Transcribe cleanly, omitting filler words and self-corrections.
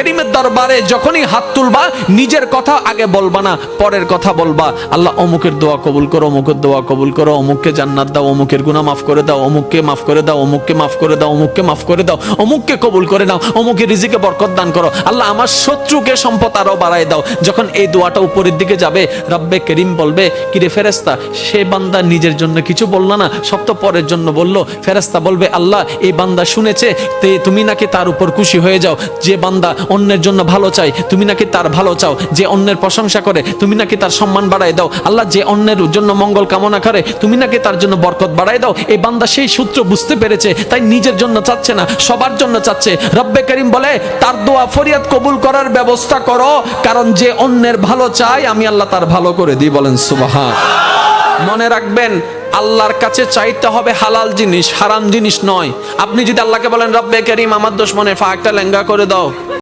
কারীমের দরবারে যখনই হাত তুলবা নিজের কথা আগে বলবা না, পরের কথা বলবা। আল্লাহ অমুকের দোয়া কবুল করো, অমুকের দোয়া কবুল করো, অমুককে জান্নাত দাও, অমুকের গুনাহ মাফ করে দাও, অমুককে মাফ করে দাও, অমুককে মাফ করে দাও, অমুককে মাফ করে দাও, অমুককে কবুল করে নাও, অমুকের রিজিকে বরকত দান করো। আল্লাহ আমার শত্রুকে সম্পদ আরো বাড়ায় দাও। যখন এই দোয়াটা উপরের দিকে যাবে, রব্বে করিম বলবে, কিরে ফেরেশতা, সে বান্দা নিজের জন্য কিছু বলল না, সব তো পরের জন্য বললো। ফেরেশতা বলবে, আল্লাহ এই বান্দা শুনেছে, তুমি নাকি তার উপর খুশি হয়ে যাও। যে বান্দা অন্যের জন্য ভালো চাই, তুমি নাকি তার ভালো চাও। যে অন্যের প্রশংসা করে, তুমি নাকি তার সম্মান বাড়ায় দাও। আল্লাহ যে অন্যের জন্য মঙ্গল কামনা করে, তুমি নাকি তার জন্য বরকত বাড়ায় দাও। এই বান্দা সেই সূত্র বুঝতে পেরেছে, তাই নিজের জন্য চাচ্ছে না, সবার জন্য চাচ্ছে। রব্বে করিম বলে, তার দোয়া ফরিয়াদ কবুল করার ব্যবস্থা করো, কারণ যে অন্যের ভালো চায় আমি আল্লাহ তার ভালো করে দিই। বলেন সুবহান। মনে রাখবেন, আল্লাহর কাছে চাইতে হবে হালাল জিনিস, হারাম জিনিস নয়। আপনি যদি আল্লাহকে বলেন, রব্বে করিম আমার দুশমনের ফাঁকটা লেঙ্গা করে দাও,